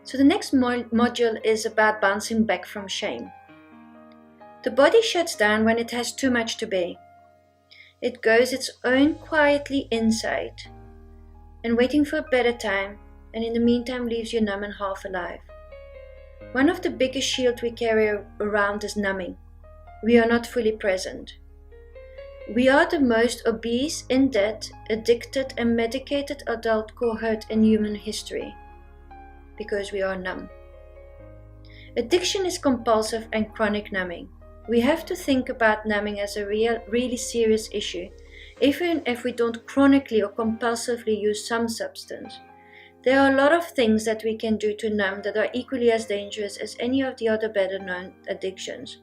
So the next module is about bouncing back from shame. The body shuts down when it has too much to bear. It goes its own quietly inside and waiting for a better time, and in the meantime leaves you numb and half alive. One of the biggest shields we carry around is numbing. We are not fully present. We are the most obese, in debt, addicted and medicated adult cohort in human history because we are numb. Addiction is compulsive and chronic numbing. We have to think about numbing as a really serious issue, even if we don't chronically or compulsively use some substance. There are a lot of things that we can do to numb that are equally as dangerous as any of the other better known addictions.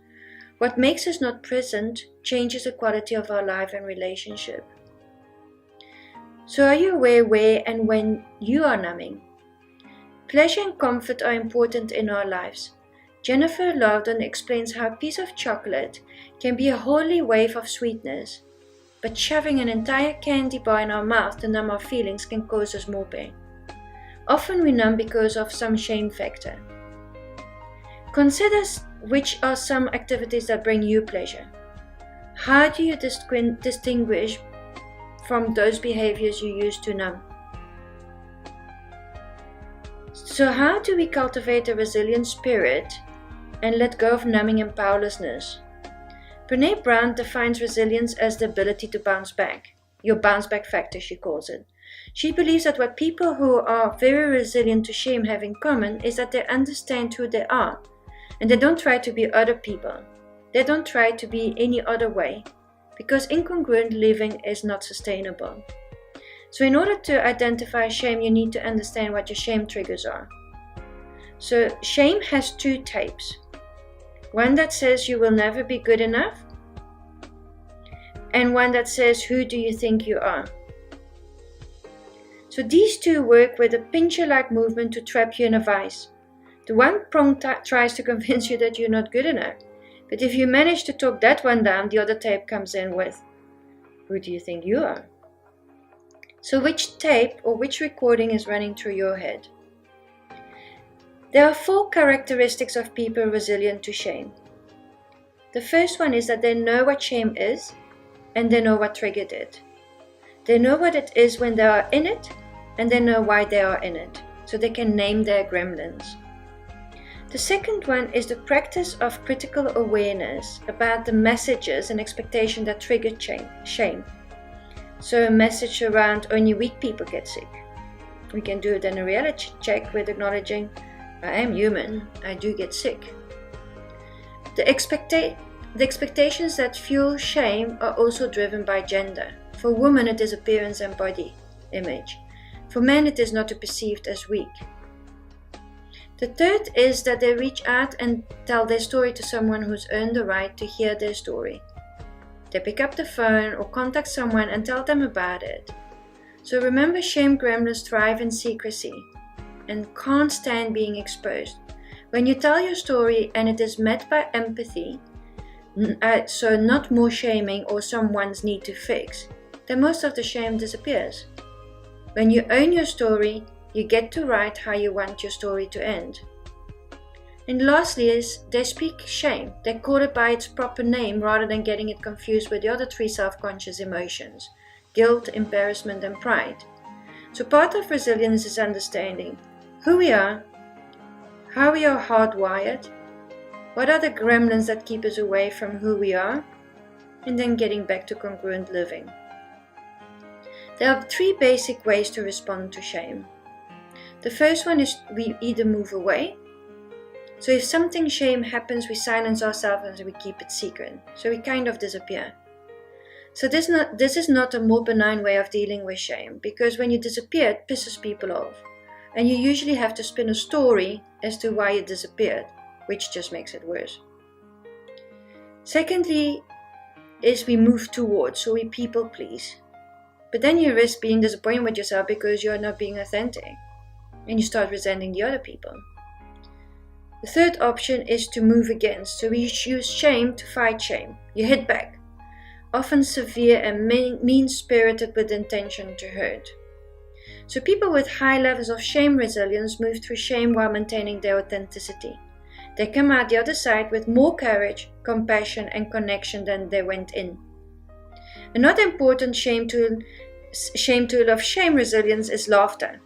What makes us not present changes the quality of our life and relationship. So are you aware where and when you are numbing? Pleasure and comfort are important in our lives. Jennifer Loudon explains how a piece of chocolate can be a holy wave of sweetness, but shoving an entire candy bar in our mouth to numb our feelings can cause us more pain. Often we numb because of some shame factor. Consider which are some activities that bring you pleasure. How do you distinguish from those behaviors you use to numb? So how do we cultivate a resilient spirit and let go of numbing and powerlessness? Brené Brown defines resilience as the ability to bounce back. Your bounce back factor, she calls it. She believes that what people who are very resilient to shame have in common is that they understand who they are, and they don't try to be other people. They don't try to be any other way, because incongruent living is not sustainable. So in order to identify shame, you need to understand what your shame triggers are. So shame has two types. One that says you will never be good enough, and one that says, who do you think you are? So these two work with a pincher-like movement to trap you in a vice. The one prong tries to convince you that you're not good enough, but if you manage to talk that one down, the other tape comes in with, who do you think you are? So which tape or which recording is running through your head? There are 4 characteristics of people resilient to shame. The first one is that they know what shame is, and they know what triggered it. They know what it is when they are in it, and they know why they are in it, so they can name their gremlins. The second one is the practice of critical awareness about the messages and expectations that trigger shame. So a message around only weak people get sick. We can do it in a reality check with acknowledging, I am human, I do get sick. The expectations that fuel shame are also driven by gender. For women it is appearance and body image. For men it is not perceived as weak. The third is that they reach out and tell their story to someone who's earned the right to hear their story. They pick up the phone or contact someone and tell them about it. So remember, shame gremlins thrive in secrecy and can't stand being exposed. When you tell your story and it is met by empathy, so not more shaming or someone's need to fix, then most of the shame disappears. When you own your story, you get to write how you want your story to end. And lastly is, they speak shame. They call it by its proper name rather than getting it confused with the other 3 self-conscious emotions: guilt, embarrassment and pride. So part of resilience is understanding who we are, how we are hardwired, what are the gremlins that keep us away from who we are, and then getting back to congruent living. There are 3 basic ways to respond to shame. The first one is we either move away. So if something shame happens, we silence ourselves and we keep it secret. So we kind of disappear. So this is not a more benign way of dealing with shame, because when you disappear, it pisses people off. And you usually have to spin a story as to why you disappeared, which just makes it worse. Secondly is we move towards, so we people please. But then you risk being disappointed with yourself because you are not being authentic. And you start resenting the other people. The third option is to move against, so we use shame to fight shame. You hit back, often severe and mean-spirited with intention to hurt. So people with high levels of shame resilience move through shame while maintaining their authenticity. They come out the other side with more courage, compassion, and connection than they went in. Another important shame tool of shame resilience is laughter.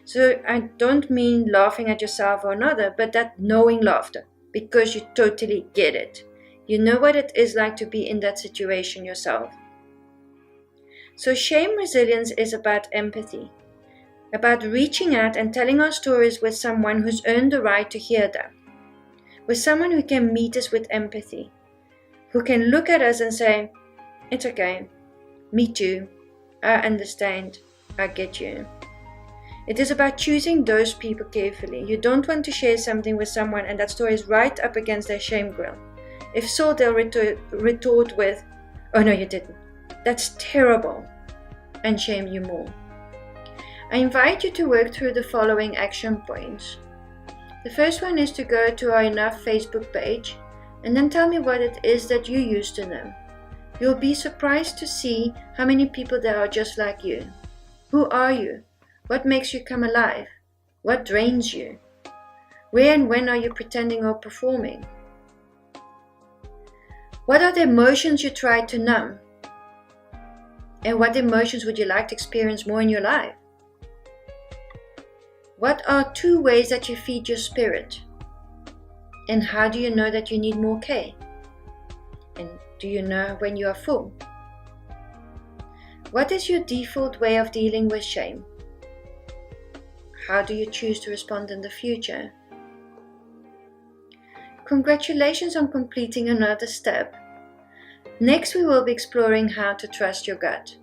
So I don't mean laughing at yourself or another, but that knowing laughter, because you totally get it. You know what it is like to be in that situation yourself. So shame resilience is about empathy, about reaching out and telling our stories with someone who's earned the right to hear them, with someone who can meet us with empathy, who can look at us and say, "It's okay, me too, I understand, I get you." It is about choosing those people carefully. You don't want to share something with someone and that story is right up against their shame grill. If so, they'll retort with, "Oh no, you didn't. That's terrible," and shame you more. I invite you to work through the following action points. The first one is to go to our Enough Facebook page and then tell me what it is that you use to numb. You'll be surprised to see how many people there are just like you. Who are you? What makes you come alive? What drains you? Where and when are you pretending or performing? What are the emotions you try to numb? And what emotions would you like to experience more in your life? What are 2 ways that you feed your spirit? And how do you know that you need more care? And do you know when you are full? What is your default way of dealing with shame? How do you choose to respond in the future? Congratulations on completing another step. Next, we will be exploring how to trust your gut.